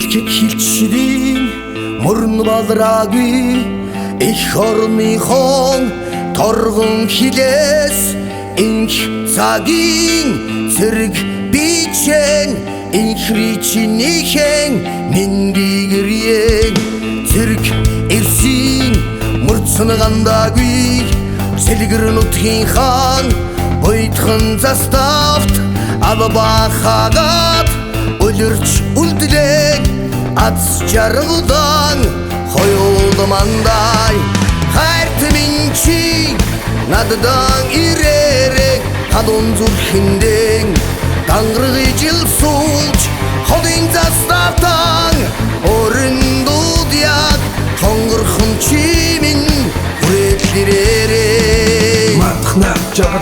Илхэг хилчрийн мөрн балраагүй их орныхон торгон хилээс инх цагийн зэрэг бичэн инхричнийхэн миндигэрийн зэрэг эрсийн мөрцөн гандаагүй сэлгэр нутгийн хаан бойтхон заставт албахагаад улирч үлдлээ ац жаргалдан хоёулмандай хайрт минь чи наддан ирээрээ хадун зүрхэндээ тангарыг жил суулж ходын заставтан өрөндүүд яг хонгорхон чи минь хүрээлэрээ махна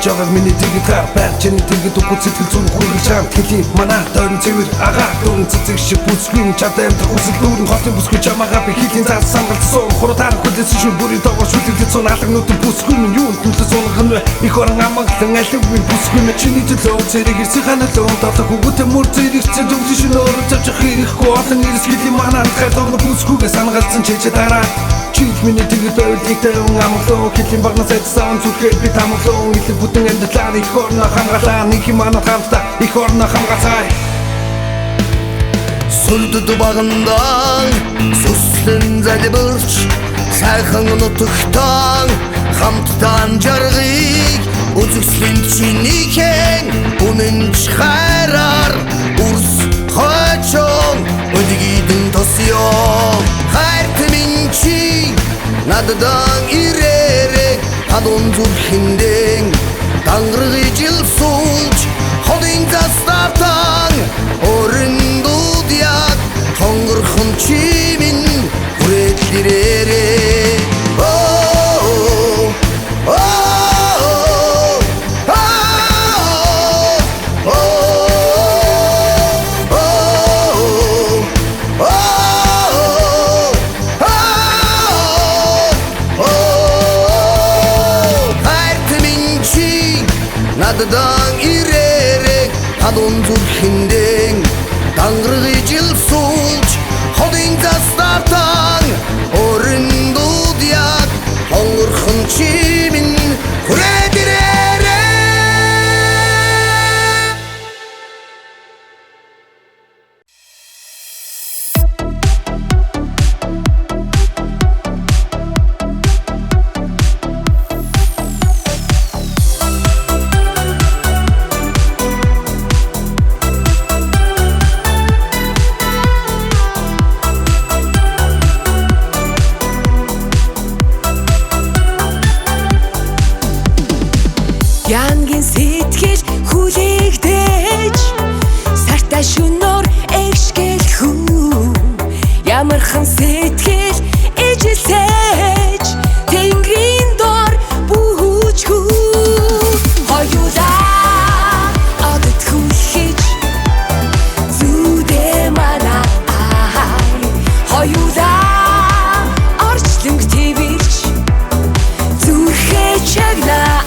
жага миний тэгит хапар чиний тэгит үгүй сэтгэл зүрх хүрэх шам тэлийн манай дөрөн цэвэр агаар дөрөн цэцэг шиг бүсгүй чадам хүсэл дүүрэн хотын бүсгүй чамаага би хийлийн цаас самгалсан хурдаар хүлээс шүү бүрийн тоогоо шүлэгдэж сон алгнууд бүсгүй минь юу төлөө суулгах вэ их орон амгалан алгүй бүсгүй минь чиний төлөө зэрэг ирсэн ханалуун тавтах хүүтэй мөр зэрэгцэн дүнш нөр цачих хэрэггүй олон ирс хийлийн манай хатгаар бүсгүйгээ сангалсан чичээ дараа Миний тэгэр байвлигтэй амглоо хэлийн багнаас айдсан зүрхээр би тамглоо илэг бүтэн амьдлаа их орно хамгаалаа нэг юм анаа хамтаа их орно хамгаацай Сүлдэд багандан сүслэн залбирч сайхан нутагтан хамтдан жаргыг үзэсгэлэн чинийхэн үнэнч хайраар үрс хойчон өдгийдэн тосё хайрт минь чи наддан ирээрээ хадун зүрхэндээ тангарыг жил суулж ходын заставтан өрөндүүд яг хонгорхон чи минь хүрээлэрээ наддан ирээрээ хадун зүрхэндээ тангарыг жил суулж ходын заставтан өрөндүүд яг хонгорхон чи минь хүрээлэрээ Янгийн сэтгэл хүлээгдэж сартаа шөнөөр эгшгэлхүү ямархан сэтгэл ижилсэж тэнгэрийн дор бүхүүчхүү хоёулаа одод хүлхэж зүудэ манай хоёулаа орчлонг твэрч зүрхээ чагнаа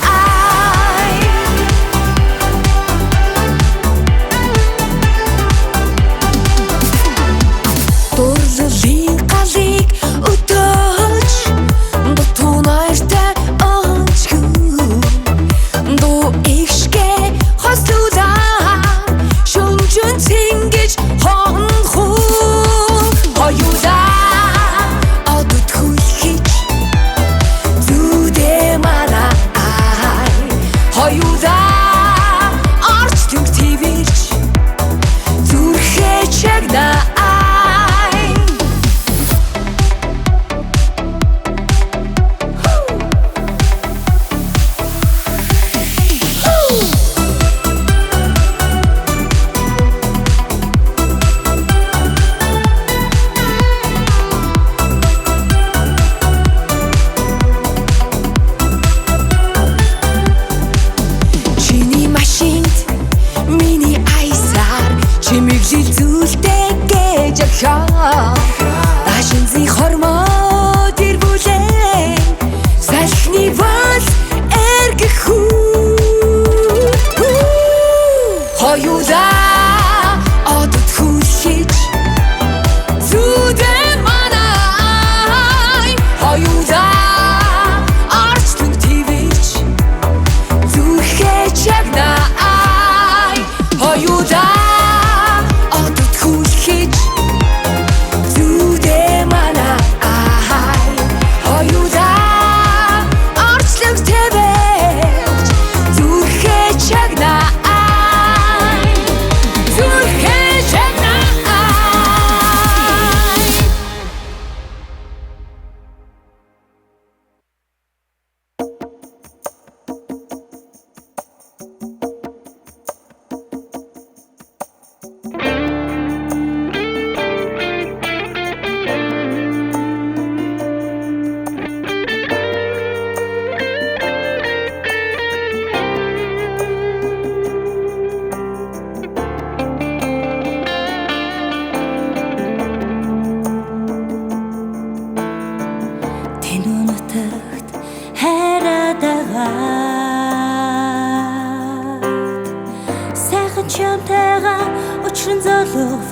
болгоол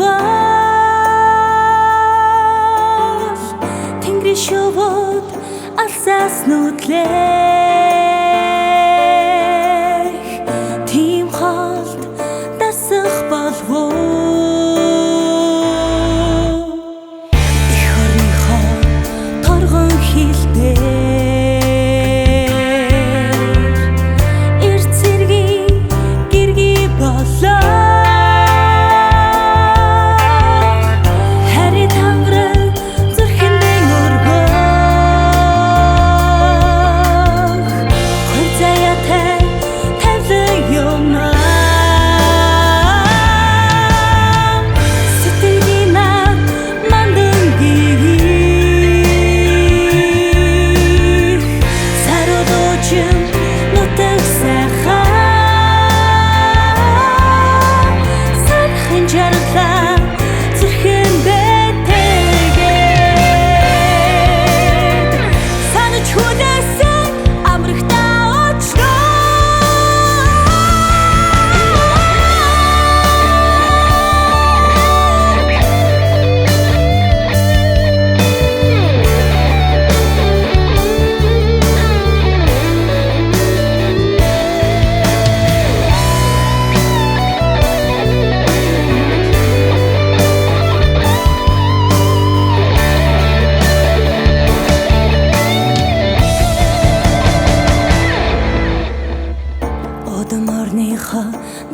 Тэнгэрийн шувууд алсаас нүдлэх тийм холд дасах болов их орныхоо торгон хилдээр эрцэргийн гэргий болоо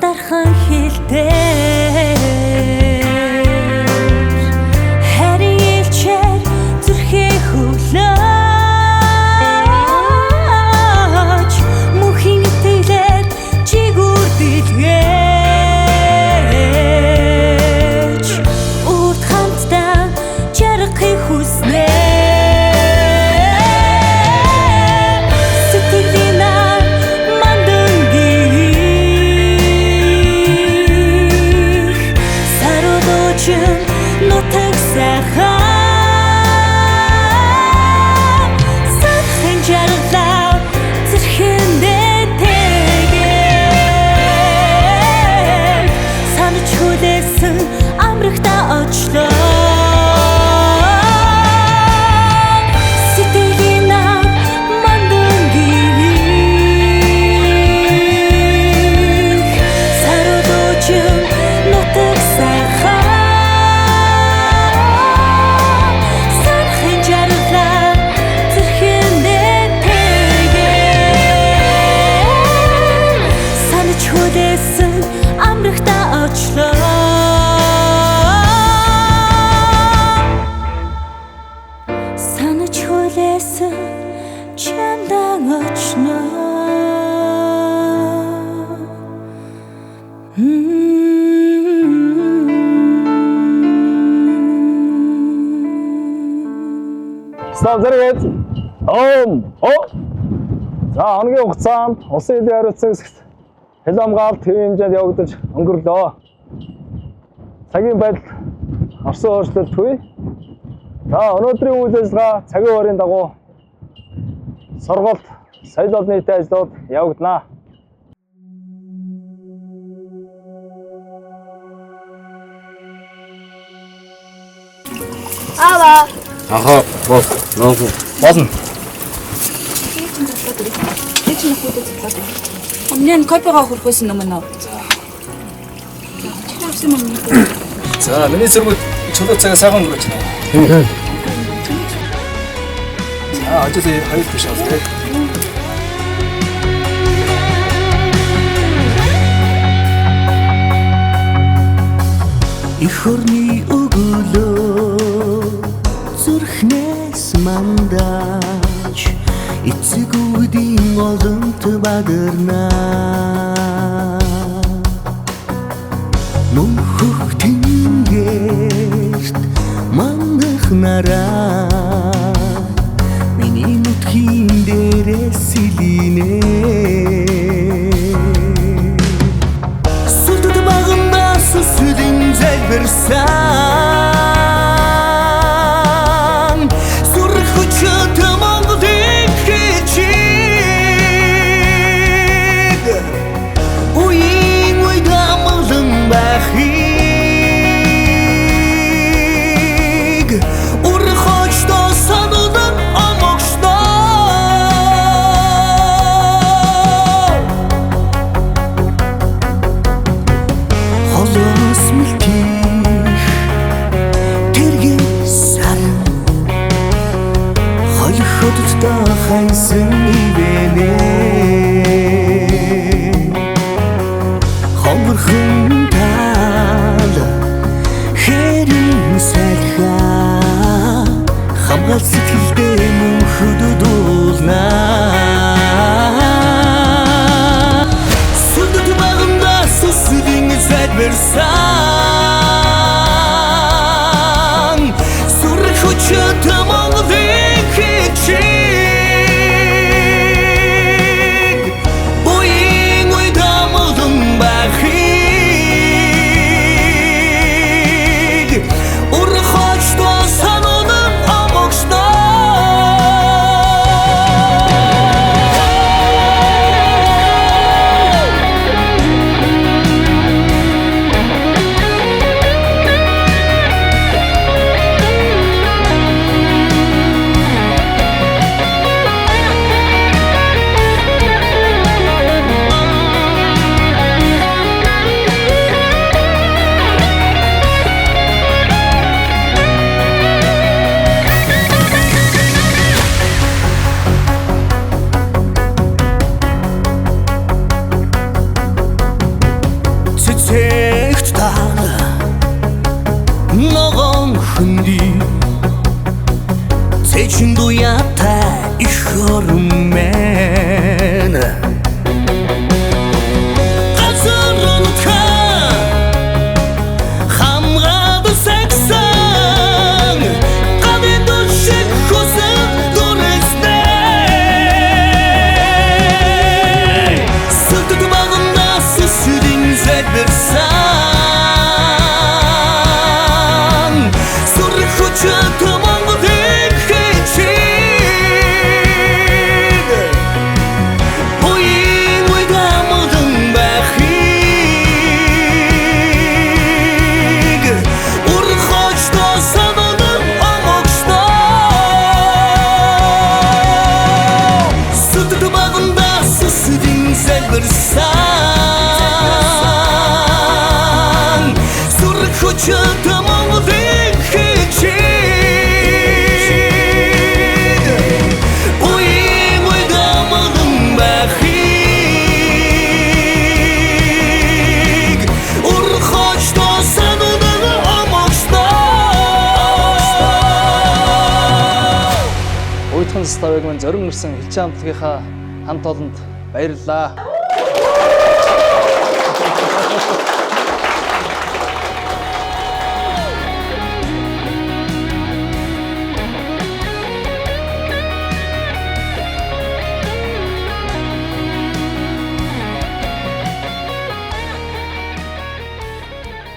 дархан хилдээр харин илчээр зүрхээ хүлээж мөнхийн итгэлээр чигүүр дэлгээж урд хамтдаа жаргахыг хүснэ нутаг сайхан сахин жаргалаа зэрхэндээ тэгээд санаж хүлээсэн амрагтаа очлоо сэтгэлийн мандангиг сародочин нутаг сайхан амрагтаа очлоо санаж хүлээсэн чамдан очноо Савзэргэд за хоногийн хугацаанд улсын эдийн хариуцсан хэсэгт хил хамгаалалт хэвийн хэмжээнд явагдаж өнгөрлөө. Цагийн байдал орсон өөрчлөлтгүй. За өнөөдрийн үйл ажиллагаа цагийн хугацааны дагуу сургалт, соёл олон нийтийн ажлууд явагдана. Аха, бос, нөөс. Болно. Өмнө нь копигаа хүрэх байсан юм аа. За, миний зэрэг чөлөө цагаа сайхан өнгөрөөч. За, ажил хоёр биш аа. Их орны өгөлөө зүрхнээс мандаж эцэг үүдийн олонт бадарнаа мөнхөх тэнгэрт мандах нараа миний нутгийн дээрээс сэлинэ сүлдэт багандаа сүсүдэн залбирсан зүрх хүчит Монголын хичээг уян уйд амлан бахи Өвчтөн Ставыг мань зорин ирсэн хэлцээ хамтлагийнхаа хамт олонд баярлалаа.